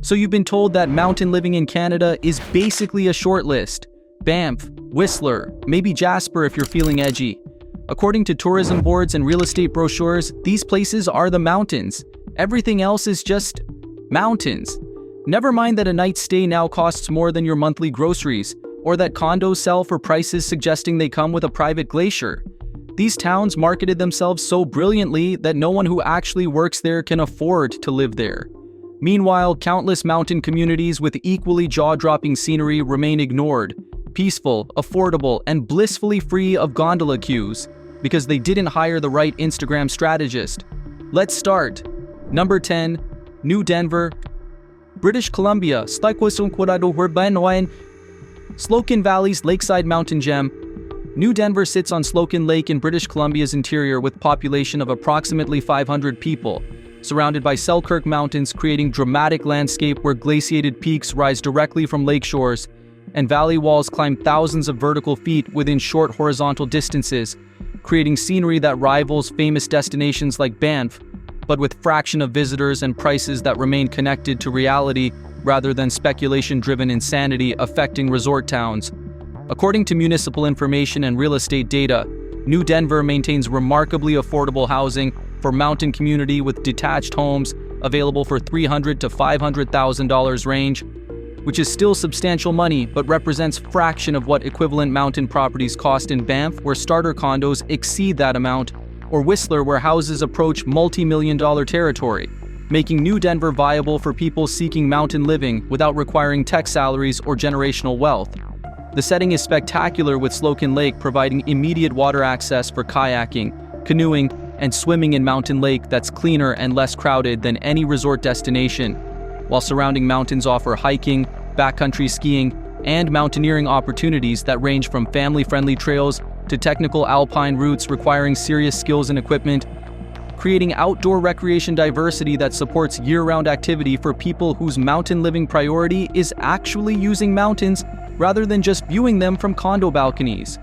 So you've been told that mountain living in Canada is basically a short list. Banff, Whistler, maybe Jasper if you're feeling edgy. According to tourism boards and real estate brochures, these places are the mountains. Everything else is just mountains. Never mind that a night's stay now costs more than your monthly groceries, or that condos sell for prices suggesting they come with a private glacier. These towns marketed themselves so brilliantly that no one who actually works there can afford to live there. Meanwhile, countless mountain communities with equally jaw-dropping scenery remain ignored, peaceful, affordable, and blissfully free of gondola queues, because they didn't hire the right Instagram strategist. Let's start. Number 10. New Denver, British Columbia. Slocan Valley's lakeside mountain gem. New Denver sits on Slocan Lake in British Columbia's interior with a population of approximately 500 people, surrounded by Selkirk Mountains, creating dramatic landscape where glaciated peaks rise directly from lake shores, and valley walls climb thousands of vertical feet within short horizontal distances, creating scenery that rivals famous destinations like Banff, but with fraction of visitors and prices that remain connected to reality rather than speculation-driven insanity affecting resort towns. According to municipal information and real estate data, New Denver maintains remarkably affordable housing for mountain community with detached homes available for $300,000 to $500,000 range, which is still substantial money but represents fraction of what equivalent mountain properties cost in Banff, where starter condos exceed that amount, or Whistler, where houses approach multi-million-dollar territory, making New Denver viable for people seeking mountain living without requiring tech salaries or generational wealth. The setting is spectacular, with Slocan Lake providing immediate water access for kayaking, canoeing, and swimming in Mountain Lake that's cleaner and less crowded than any resort destination, while surrounding mountains offer hiking, backcountry skiing, and mountaineering opportunities that range from family-friendly trails to technical alpine routes requiring serious skills and equipment, creating outdoor recreation diversity that supports year-round activity for people whose mountain living priority is actually using mountains rather than just viewing them from condo balconies.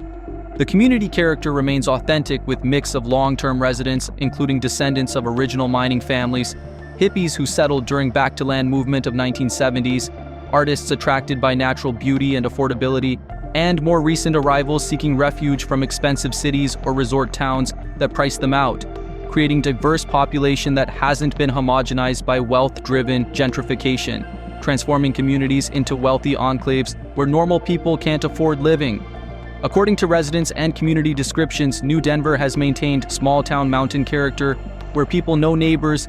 The community character remains authentic, with mix of long-term residents, including descendants of original mining families, hippies who settled during back-to-land movement of 1970s, artists attracted by natural beauty and affordability, and more recent arrivals seeking refuge from expensive cities or resort towns that price them out, creating diverse population that hasn't been homogenized by wealth-driven gentrification, transforming communities into wealthy enclaves where normal people can't afford living. According to residents and community descriptions, New Denver has maintained small-town mountain character where people know neighbors,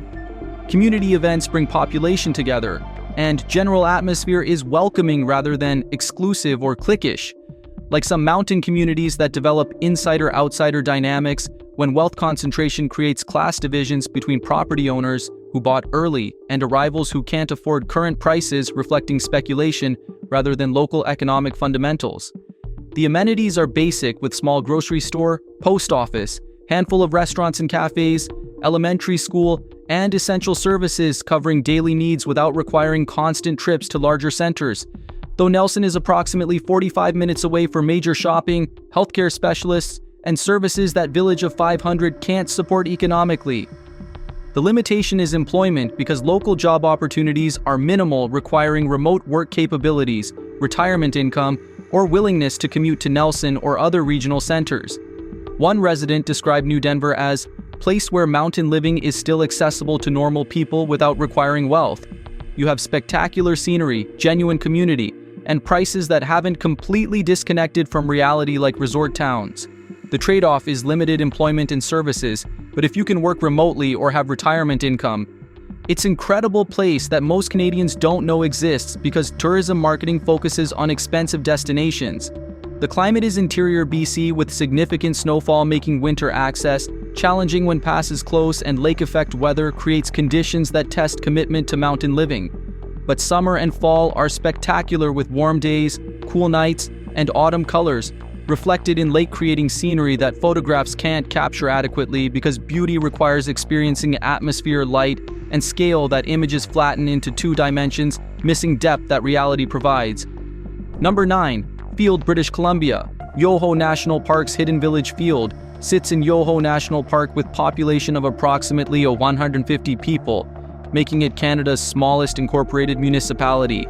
community events bring population together, and general atmosphere is welcoming rather than exclusive or cliquish. Like some mountain communities that develop insider-outsider dynamics when wealth concentration creates class divisions between property owners who bought early and arrivals who can't afford current prices, reflecting speculation rather than local economic fundamentals. The amenities are basic, with small grocery store, post office, handful of restaurants and cafes, elementary school, and essential services covering daily needs without requiring constant trips to larger centers. Though Nelson is approximately 45 minutes away for major shopping, healthcare specialists, and services that Village of 500 can't support economically. The limitation is employment, because local job opportunities are minimal, requiring remote work capabilities, retirement income, or willingness to commute to Nelson or other regional centers. One resident described New Denver as a place where mountain living is still accessible to normal people without requiring wealth. You have spectacular scenery, genuine community, and prices that haven't completely disconnected from reality like resort towns. The trade-off is limited employment and services, but if you can work remotely or have retirement income, it's an incredible place that most Canadians don't know exists because tourism marketing focuses on expensive destinations. The climate is interior BC, with significant snowfall making winter access challenging when passes close, and lake effect weather creates conditions that test commitment to mountain living. But summer and fall are spectacular, with warm days, cool nights, and autumn colors, reflected in lake, creating scenery that photographs can't capture adequately because beauty requires experiencing atmosphere, light, and scale that images flatten into 2 dimensions, missing depth that reality provides. Number 9. Field, British Columbia. Yoho National Park's Hidden Village Field sits in Yoho National Park with population of approximately 150 people, making it Canada's smallest incorporated municipality.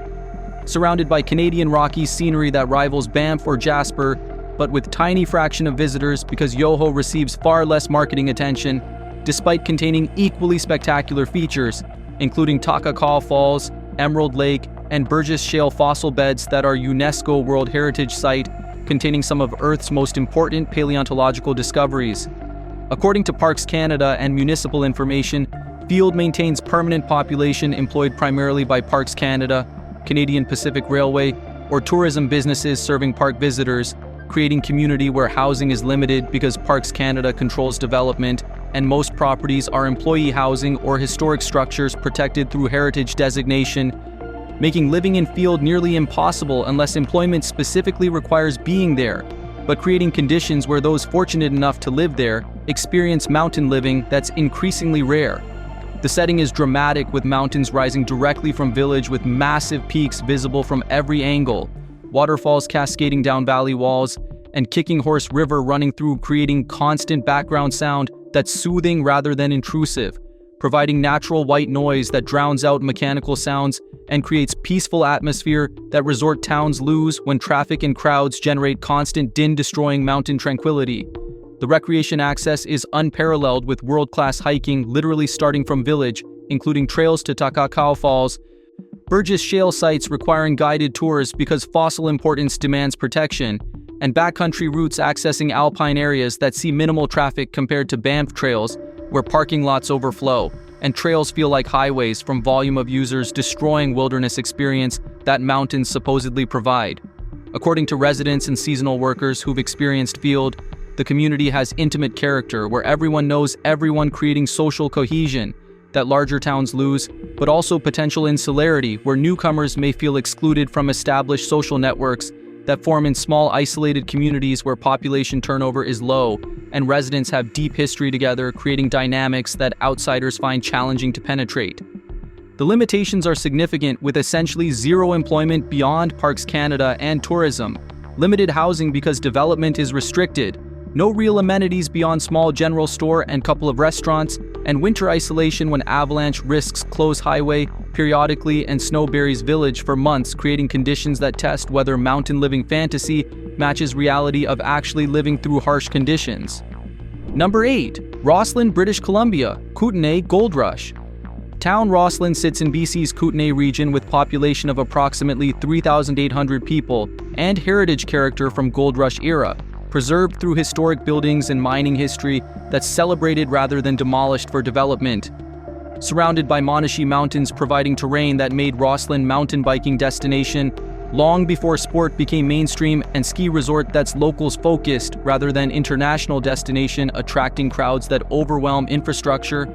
Surrounded by Canadian Rockies scenery that rivals Banff or Jasper, but with tiny fraction of visitors because Yoho receives far less marketing attention, despite containing equally spectacular features, including Takakau Falls, Emerald Lake, and Burgess Shale fossil beds that are UNESCO World Heritage Site, containing some of Earth's most important paleontological discoveries. According to Parks Canada and municipal information, Field maintains permanent population employed primarily by Parks Canada, Canadian Pacific Railway, or tourism businesses serving park visitors, creating community where housing is limited because Parks Canada controls development, and most properties are employee housing or historic structures protected through heritage designation, making living in Field nearly impossible unless employment specifically requires being there, but creating conditions where those fortunate enough to live there experience mountain living that's increasingly rare. The setting is dramatic, with mountains rising directly from village with massive peaks visible from every angle, waterfalls cascading down valley walls, and Kicking Horse River running through, creating constant background sound that's soothing rather than intrusive, providing natural white noise that drowns out mechanical sounds and creates peaceful atmosphere that resort towns lose when traffic and crowds generate constant din-destroying mountain tranquility. The recreation access is unparalleled, with world-class hiking literally starting from village, including trails to Takakau Falls, Burgess Shale sites requiring guided tours because fossil importance demands protection, and backcountry routes accessing alpine areas that see minimal traffic compared to Banff trails, where parking lots overflow, and trails feel like highways from volume of users, destroying wilderness experience that mountains supposedly provide. According to residents and seasonal workers who've experienced Field, the community has intimate character where everyone knows everyone, creating social cohesion that larger towns lose, but also potential insularity where newcomers may feel excluded from established social networks that form in small isolated communities where population turnover is low and residents have deep history together, creating dynamics that outsiders find challenging to penetrate. The limitations are significant, with essentially zero employment beyond Parks Canada and tourism, limited housing because development is restricted, no real amenities beyond small general store and couple of restaurants, and winter isolation when avalanche risks close highway periodically and snow buries village for months, creating conditions that test whether mountain living fantasy matches reality of actually living through harsh conditions. Number 8. Rossland, British Columbia, Kootenay Gold Rush. Town Rossland sits in BC's Kootenay region with population of approximately 3,800 people and heritage character from Gold Rush era, preserved through historic buildings and mining history that's celebrated rather than demolished for development. Surrounded by Monashee Mountains providing terrain that made Rossland mountain biking destination long before sport became mainstream, and ski resort that's locals focused rather than international destination, attracting crowds that overwhelm infrastructure.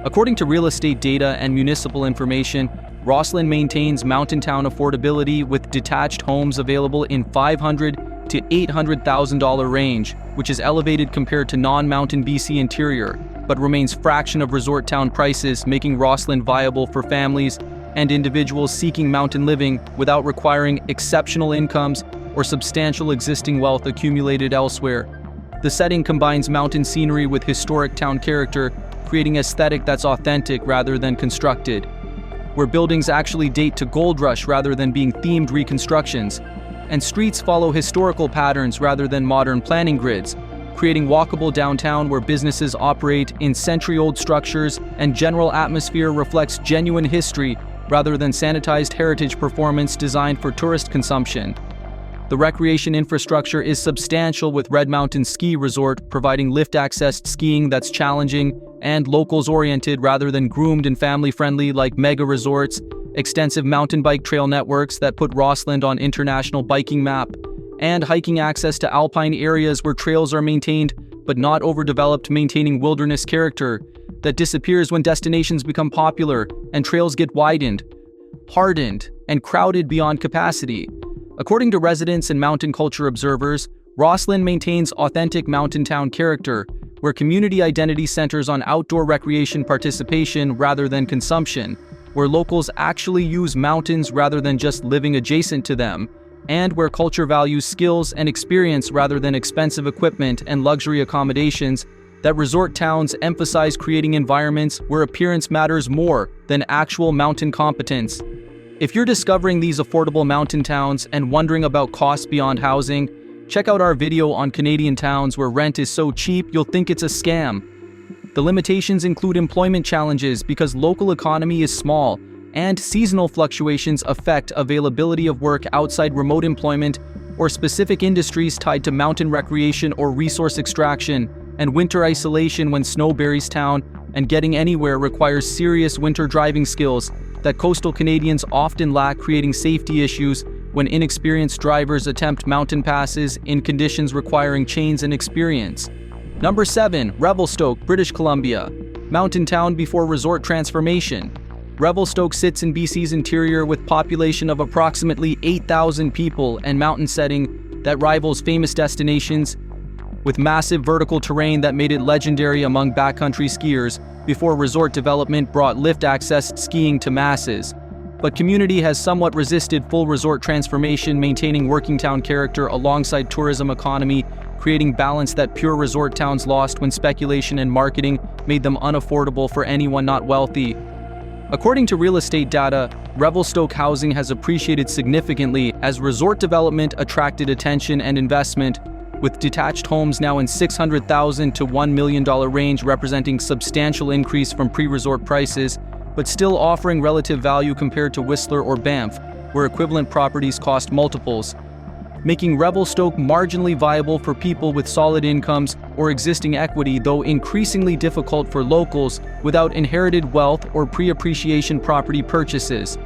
According to real estate data and municipal information, Rossland maintains mountain town affordability with detached homes available in $500,000 to $800,000 range, which is elevated compared to non-mountain BC interior, but remains fraction of resort town prices, making Rossland viable for families and individuals seeking mountain living without requiring exceptional incomes or substantial existing wealth accumulated elsewhere. The setting combines mountain scenery with historic town character, creating aesthetic that's authentic rather than constructed, where buildings actually date to Gold Rush rather than being themed reconstructions, and streets follow historical patterns rather than modern planning grids, creating walkable downtown where businesses operate in century-old structures and general atmosphere reflects genuine history rather than sanitized heritage performance designed for tourist consumption. The recreation infrastructure is substantial, with Red Mountain Ski Resort providing lift-accessed skiing that's challenging and locals-oriented rather than groomed and family-friendly like mega resorts, extensive mountain bike trail networks that put Rossland on international biking map, and hiking access to alpine areas where trails are maintained but not overdeveloped, maintaining wilderness character that disappears when destinations become popular and trails get widened, hardened, and crowded beyond capacity. According to residents and mountain culture observers, Rossland maintains authentic mountain town character, where community identity centers on outdoor recreation participation rather than consumption, where locals actually use mountains rather than just living adjacent to them, and where culture values skills and experience rather than expensive equipment and luxury accommodations, that resort towns emphasize creating environments where appearance matters more than actual mountain competence. If you're discovering these affordable mountain towns and wondering about costs beyond housing, check out our video on Canadian towns where rent is so cheap you'll think it's a scam. The limitations include employment challenges because local economy is small, and seasonal fluctuations affect availability of work outside remote employment or specific industries tied to mountain recreation or resource extraction, and winter isolation when snow buries town, and getting anywhere requires serious winter driving skills that coastal Canadians often lack, creating safety issues when inexperienced drivers attempt mountain passes in conditions requiring chains and experience. Number 7. Revelstoke, British Columbia. Mountain town before resort transformation. Revelstoke sits in BC's interior with population of approximately 8,000 people and mountain setting that rivals famous destinations, with massive vertical terrain that made it legendary among backcountry skiers before resort development brought lift-accessed skiing to masses. But community has somewhat resisted full resort transformation, maintaining working town character alongside tourism economy, creating balance that pure resort towns lost when speculation and marketing made them unaffordable for anyone not wealthy. According to real estate data, Revelstoke housing has appreciated significantly as resort development attracted attention and investment, with detached homes now in $600,000 to $1 million range, representing substantial increase from pre-resort prices, but still offering relative value compared to Whistler or Banff, where equivalent properties cost multiples, making Revelstoke marginally viable for people with solid incomes or existing equity, though increasingly difficult for locals without inherited wealth or pre-appreciation property purchases.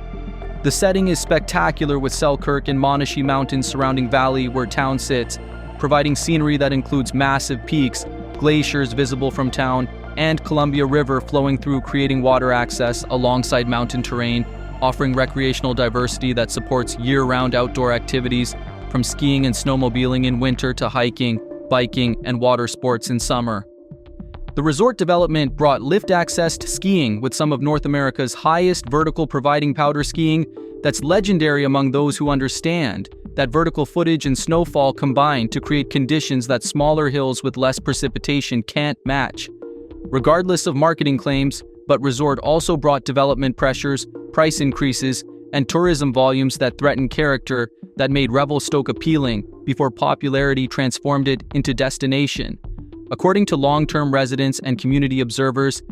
The setting is spectacular, with Selkirk and Monashee Mountains surrounding valley where town sits, providing scenery that includes massive peaks, glaciers visible from town, and Columbia River flowing through, creating water access alongside mountain terrain, offering recreational diversity that supports year-round outdoor activities, from skiing and snowmobiling in winter to hiking, biking, and water sports in summer. The resort development brought lift-accessed skiing with some of North America's highest vertical, providing powder skiing that's legendary among those who understand that vertical footage and snowfall combine to create conditions that smaller hills with less precipitation can't match. Regardless of marketing claims, but resort also brought development pressures, price increases, and tourism volumes that threatened character that made Revelstoke appealing before popularity transformed it into destination. According to long-term residents and community observers,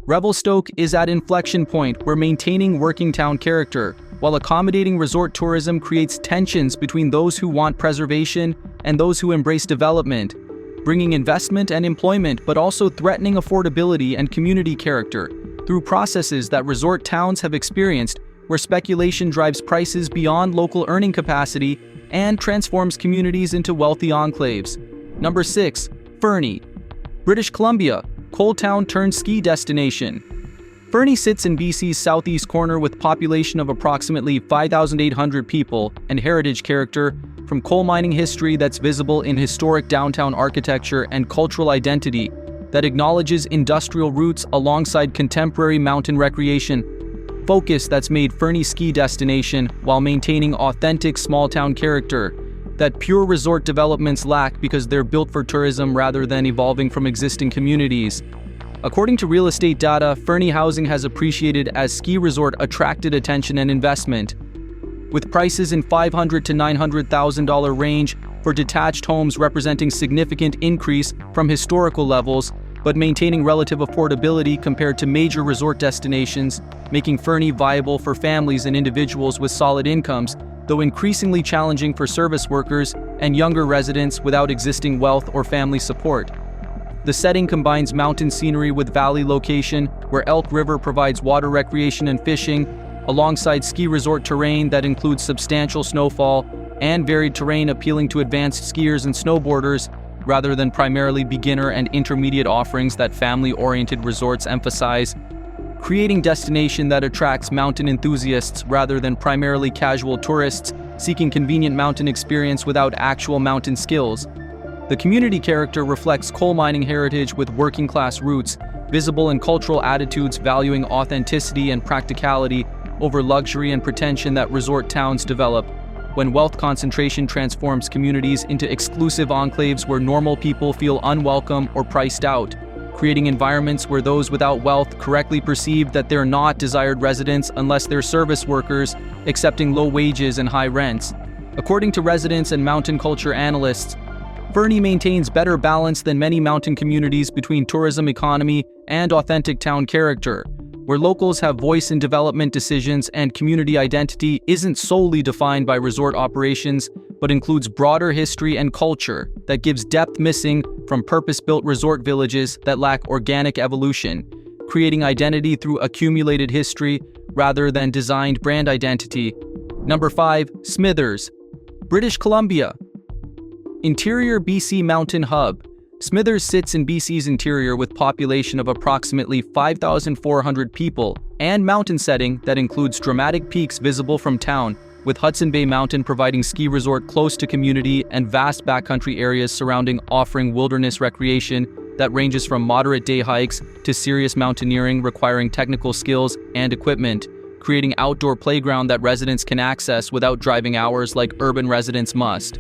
Revelstoke is at inflection point where maintaining working town character while accommodating resort tourism creates tensions between those who want preservation and those who embrace development, bringing investment and employment but also threatening affordability and community character through processes that resort towns have experienced, where speculation drives prices beyond local earning capacity and transforms communities into wealthy enclaves. Number 6. Fernie, British Columbia, coal town turned ski destination. Fernie sits in BC's southeast corner with population of approximately 5,800 people and heritage character from coal mining history that's visible in historic downtown architecture and cultural identity that acknowledges industrial roots alongside contemporary mountain recreation focus that's made Fernie ski destination while maintaining authentic small-town character that pure resort developments lack because they're built for tourism rather than evolving from existing communities. According to real estate data, Fernie housing has appreciated as ski resort attracted attention and investment, with prices in $500,000 to $900,000 range for detached homes representing significant increase from historical levels, but maintaining relative affordability compared to major resort destinations, making Fernie viable for families and individuals with solid incomes, though increasingly challenging for service workers and younger residents without existing wealth or family support. The setting combines mountain scenery with valley location, where Elk River provides water recreation and fishing, alongside ski resort terrain that includes substantial snowfall and varied terrain appealing to advanced skiers and snowboarders, rather than primarily beginner and intermediate offerings that family-oriented resorts emphasize, creating destination that attracts mountain enthusiasts rather than primarily casual tourists seeking convenient mountain experience without actual mountain skills. The community character reflects coal mining heritage with working-class roots, visible in cultural attitudes valuing authenticity and practicality over luxury and pretension that resort towns develop, when wealth concentration transforms communities into exclusive enclaves where normal people feel unwelcome or priced out. creating environments where those without wealth correctly perceive that they're not desired residents unless they're service workers, accepting low wages and high rents. According to residents and mountain culture analysts, Fernie maintains better balance than many mountain communities between tourism economy and authentic town character, where locals have voice in development decisions and community identity isn't solely defined by resort operations, but includes broader history and culture that gives depth missing from purpose-built resort villages that lack organic evolution, creating identity through accumulated history rather than designed brand identity. Number 5. Smithers, British Columbia. Interior BC Mountain Hub. Smithers sits in BC's interior with population of approximately 5,400 people and mountain setting that includes dramatic peaks visible from town, with Hudson Bay Mountain providing ski resort close to community and vast backcountry areas surrounding offering wilderness recreation that ranges from moderate day hikes to serious mountaineering requiring technical skills and equipment, creating outdoor playground that residents can access without driving hours like urban residents must.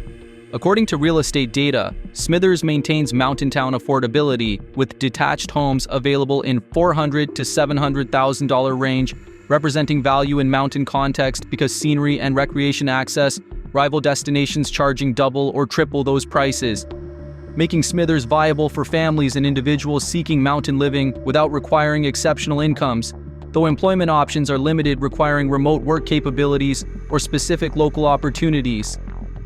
According to real estate data, Smithers maintains mountain town affordability with detached homes available in $400,000 to $700,000 range, representing value in mountain context because scenery and recreation access rival destinations charging double or triple those prices, making Smithers viable for families and individuals seeking mountain living without requiring exceptional incomes, though employment options are limited requiring remote work capabilities or specific local opportunities.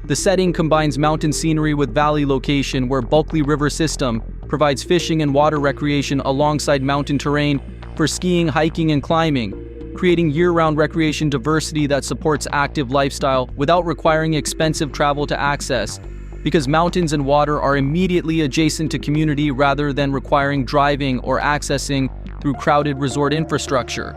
The setting combines mountain scenery with valley location where Bulkley River System provides fishing and water recreation alongside mountain terrain for skiing, hiking, and climbing, creating year-round recreation diversity that supports active lifestyle without requiring expensive travel to access, because mountains and water are immediately adjacent to community rather than requiring driving or accessing through crowded resort infrastructure.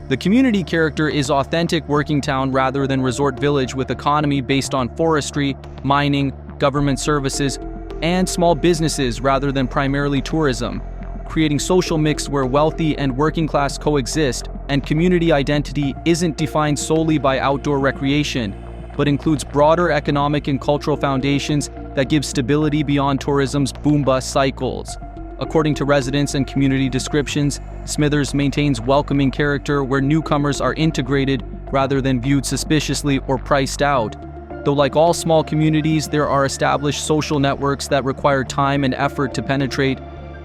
The community character is authentic working town rather than resort village with economy based on forestry, mining, government services, and small businesses rather than primarily tourism, creating social mix where wealthy and working class coexist and community identity isn't defined solely by outdoor recreation, but includes broader economic and cultural foundations that give stability beyond tourism's boom-bust cycles. According to residents and community descriptions, Smithers maintains welcoming character where newcomers are integrated rather than viewed suspiciously or priced out. Though like all small communities, there are established social networks that require time and effort to penetrate,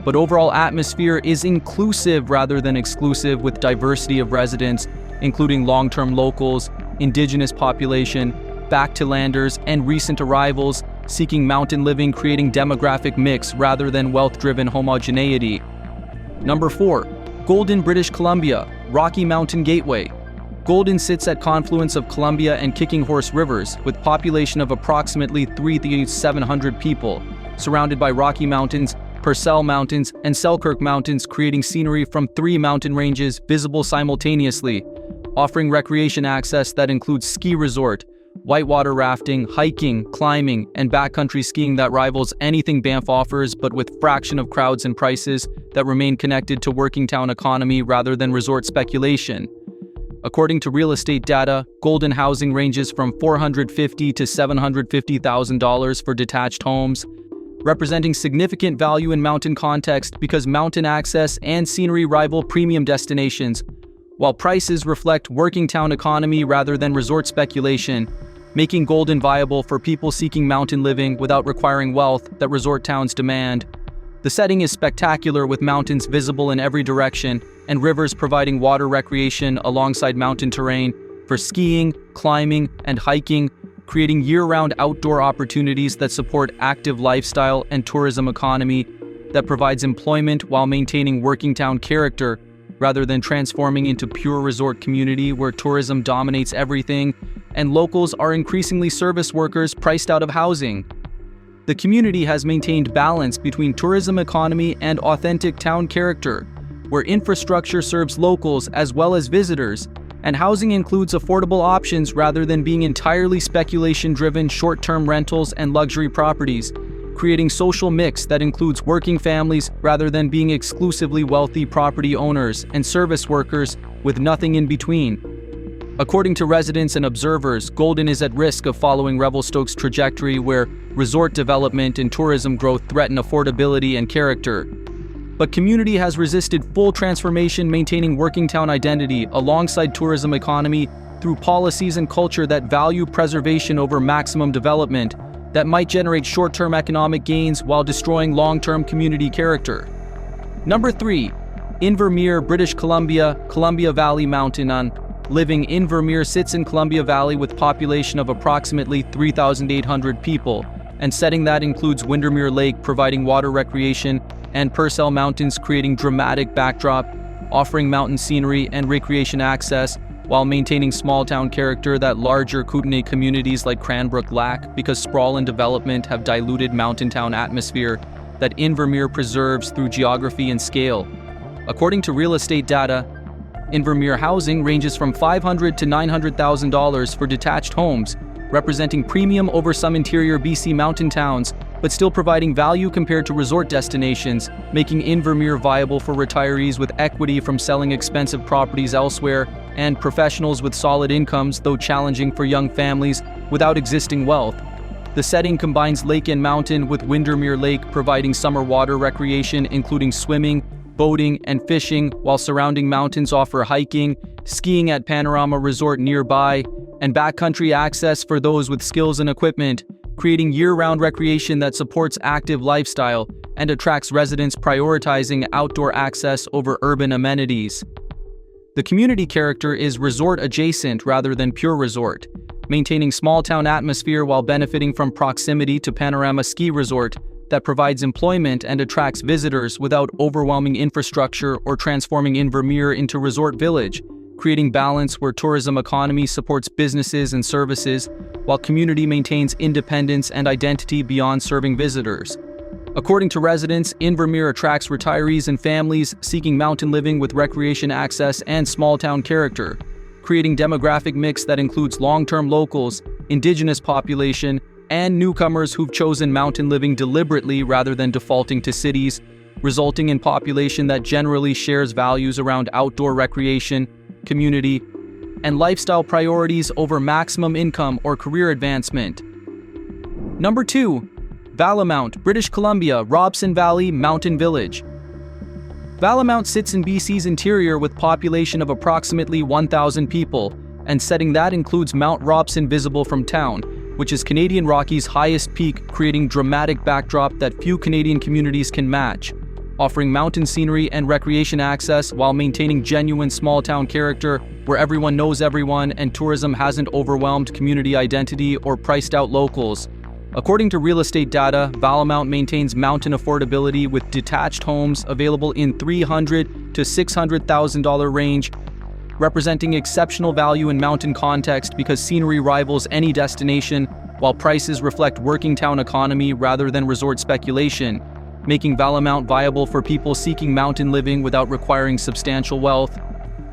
but overall atmosphere is inclusive rather than exclusive with diversity of residents, including long-term locals, indigenous population, back-to-landers, and recent arrivals, seeking mountain living, creating demographic mix rather than wealth-driven homogeneity. Number 4. Golden, British Columbia, Rocky Mountain Gateway. Golden sits at confluence of Columbia and Kicking Horse Rivers with population of approximately 3,700 people, surrounded by Rocky Mountains, Purcell Mountains, and Selkirk Mountains, creating scenery from 3 mountain ranges visible simultaneously, offering recreation access that includes ski resort, whitewater rafting, hiking, climbing, and backcountry skiing that rivals anything Banff offers, but with fraction of crowds and prices that remain connected to working town economy rather than resort speculation. According to real estate data, Golden housing ranges from $450,000 to $750,000 for detached homes, representing significant value in mountain context because mountain access and scenery rival premium destinations, while prices reflect working town economy rather than resort speculation, making Golden viable for people seeking mountain living without requiring wealth that resort towns demand. The setting is spectacular with mountains visible in every direction and rivers providing water recreation alongside mountain terrain for skiing, climbing, and hiking, creating year-round outdoor opportunities that support active lifestyle and tourism economy that provides employment while maintaining working town character rather than transforming into pure resort community where tourism dominates everything and locals are increasingly service workers priced out of housing. The community has maintained balance between tourism economy and authentic town character, where infrastructure serves locals as well as visitors, and housing includes affordable options rather than being entirely speculation-driven short-term rentals and luxury properties, creating social mix that includes working families rather than being exclusively wealthy property owners and service workers with nothing in between. According to residents and observers, Golden is at risk of following Revelstoke's trajectory where resort development and tourism growth threaten affordability and character. but community has resisted full transformation, maintaining working town identity alongside tourism economy through policies and culture that value preservation over maximum development that might generate short-term economic gains while destroying long-term community character. Number 3. Invermere, British Columbia, Columbia Valley Mountain on living. Invermere sits in Columbia Valley with population of approximately 3,800 people, and setting that includes Windermere Lake providing water recreation and Purcell Mountains creating dramatic backdrop, offering mountain scenery and recreation access while maintaining small-town character that larger Kootenay communities like Cranbrook lack because sprawl and development have diluted mountain town atmosphere that Invermere preserves through geography and scale. According to real estate data, Invermere housing ranges from $500,000 to $900,000 for detached homes, representing premium over some interior BC mountain towns, but still providing value compared to resort destinations, making Invermere viable for retirees with equity from selling expensive properties elsewhere and professionals with solid incomes, though challenging for young families without existing wealth. The setting combines lake and mountain, with Windermere Lake providing summer water recreation including swimming, boating, and fishing, while surrounding mountains offer hiking, skiing at Panorama Resort nearby, and backcountry access for those with skills and equipment, creating year-round recreation that supports active lifestyle and attracts residents prioritizing outdoor access over urban amenities. The community character is resort-adjacent rather than pure resort, maintaining small-town atmosphere while benefiting from proximity to Panorama Ski Resort that provides employment and attracts visitors without overwhelming infrastructure or transforming Invermere into resort village, creating balance where tourism economy supports businesses and services, while community maintains independence and identity beyond serving visitors. According to residents, Invermere attracts retirees and families seeking mountain living with recreation access and small-town character, creating demographic mix that includes long-term locals, indigenous population, and newcomers who've chosen mountain living deliberately rather than defaulting to cities, resulting in population that generally shares values around outdoor recreation, community, and lifestyle priorities over maximum income or career advancement. Number 2. Valemount, British Columbia, Robson Valley Mountain Village. Valemount sits in BC's interior with population of approximately 1,000 people, and setting that includes Mount Robson visible from town, which is Canadian Rockies' highest peak, creating dramatic backdrop that few Canadian communities can match, offering mountain scenery and recreation access while maintaining genuine small-town character where everyone knows everyone and tourism hasn't overwhelmed community identity or priced out locals. According to real estate data, Valemount maintains mountain affordability with detached homes available in $300,000 to $600,000 range, representing exceptional value in mountain context because scenery rivals any destination, while prices reflect working town economy rather than resort speculation, making Valemount viable for people seeking mountain living without requiring substantial wealth.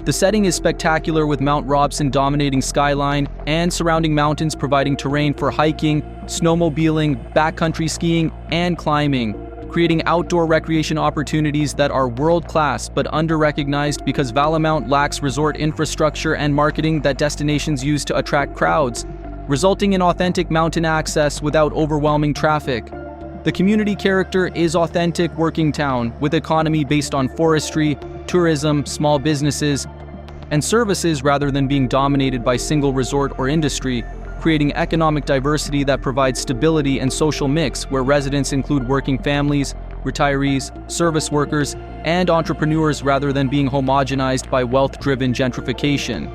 The setting is spectacular with Mount Robson dominating skyline and surrounding mountains providing terrain for hiking, snowmobiling, backcountry skiing, and climbing, creating outdoor recreation opportunities that are world-class but under-recognized because Valemount lacks resort infrastructure and marketing that destinations use to attract crowds, resulting in authentic mountain access without overwhelming traffic. The community character is authentic working town with economy based on forestry, tourism, small businesses, and services rather than being dominated by single resort or industry, creating economic diversity that provides stability and social mix where residents include working families, retirees, service workers, and entrepreneurs rather than being homogenized by wealth-driven gentrification.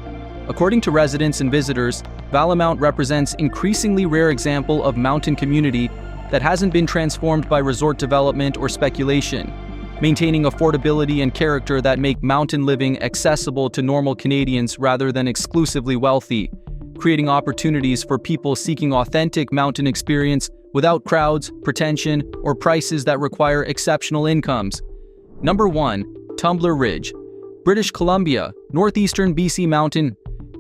According to residents and visitors, Valemount represents increasingly rare example of mountain community that hasn't been transformed by resort development or speculation, maintaining affordability and character that make mountain living accessible to normal Canadians rather than exclusively wealthy, creating opportunities for people seeking authentic mountain experience without crowds, pretension, or prices that require exceptional incomes. Number 1. Tumbler Ridge, British Columbia, northeastern BC mountain.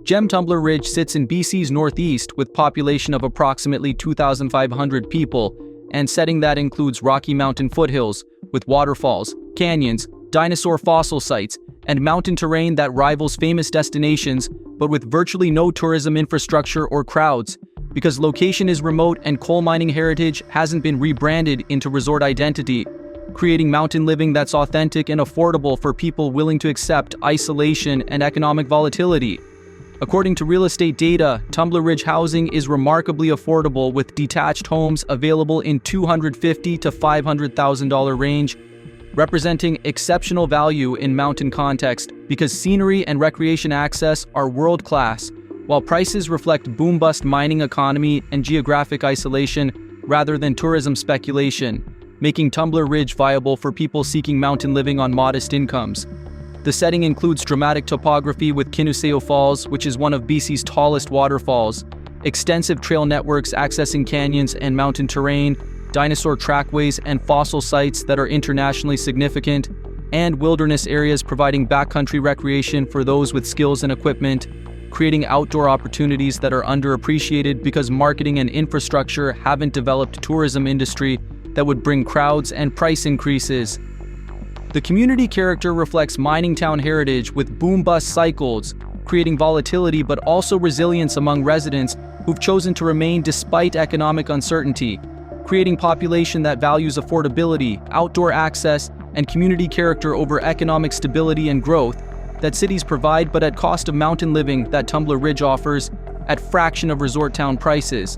Tumbler Ridge sits in BC's northeast with population of approximately 2,500 people, and setting that includes Rocky Mountain foothills with waterfalls, canyons, dinosaur fossil sites, and mountain terrain that rivals famous destinations, but with virtually no tourism infrastructure or crowds, because location is remote and coal mining heritage hasn't been rebranded into resort identity. creating mountain living that's authentic and affordable for people willing to accept isolation and economic volatility. According to real estate data, Tumbler Ridge housing is remarkably affordable, with detached homes available in $250,000 to $500,000 range, representing exceptional value in mountain context because scenery and recreation access are world-class, while prices reflect boom-bust mining economy and geographic isolation rather than tourism speculation, making Tumbler Ridge viable for people seeking mountain living on modest incomes. The setting includes dramatic topography with Kinuseo Falls, which is one of BC's tallest waterfalls, extensive trail networks accessing canyons and mountain terrain, dinosaur trackways and fossil sites that are internationally significant, and wilderness areas providing backcountry recreation for those with skills and equipment, creating outdoor opportunities that are underappreciated because marketing and infrastructure haven't developed a tourism industry that would bring crowds and price increases. The community character reflects mining town heritage with boom-bust cycles, creating volatility but also resilience among residents who've chosen to remain despite economic uncertainty, creating population that values affordability, outdoor access, and community character over economic stability and growth that cities provide, but at cost of mountain living that Tumbler Ridge offers at fraction of resort town prices.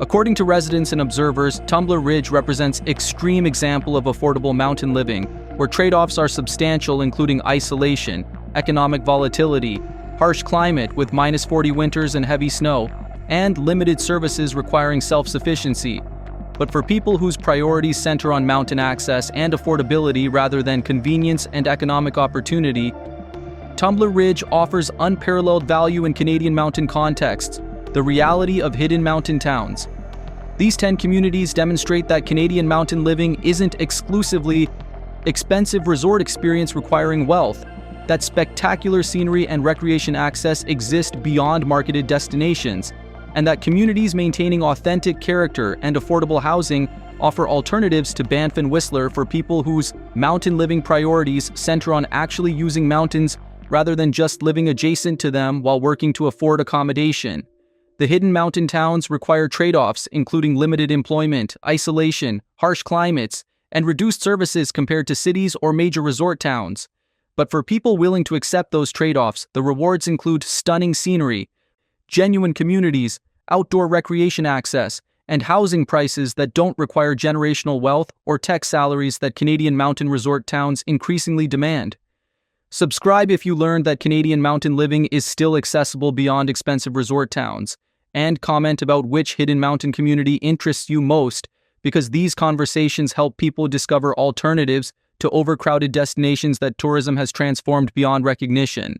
According to residents and observers, Tumbler Ridge represents extreme example of affordable mountain living, where trade-offs are substantial, including isolation, economic volatility, harsh climate with -40 winters and heavy snow, and limited services requiring self-sufficiency. But for people whose priorities center on mountain access and affordability rather than convenience and economic opportunity, Tumbler Ridge offers unparalleled value in Canadian mountain contexts, the reality of hidden mountain towns. These 10 communities demonstrate that Canadian mountain living isn't exclusively expensive resort experience requiring wealth, that spectacular scenery and recreation access exist beyond marketed destinations, and that communities maintaining authentic character and affordable housing offer alternatives to Banff and Whistler for people whose mountain living priorities center on actually using mountains rather than just living adjacent to them while working to afford accommodation. The hidden mountain towns require trade-offs, including limited employment, isolation, harsh climates, and reduced services compared to cities or major resort towns. But for people willing to accept those trade-offs, the rewards include stunning scenery, genuine communities, outdoor recreation access, and housing prices that don't require generational wealth or tech salaries that Canadian mountain resort towns increasingly demand. Subscribe if you learned that Canadian mountain living is still accessible beyond expensive resort towns, and comment about which hidden mountain community interests you most, because these conversations help people discover alternatives to overcrowded destinations that tourism has transformed beyond recognition.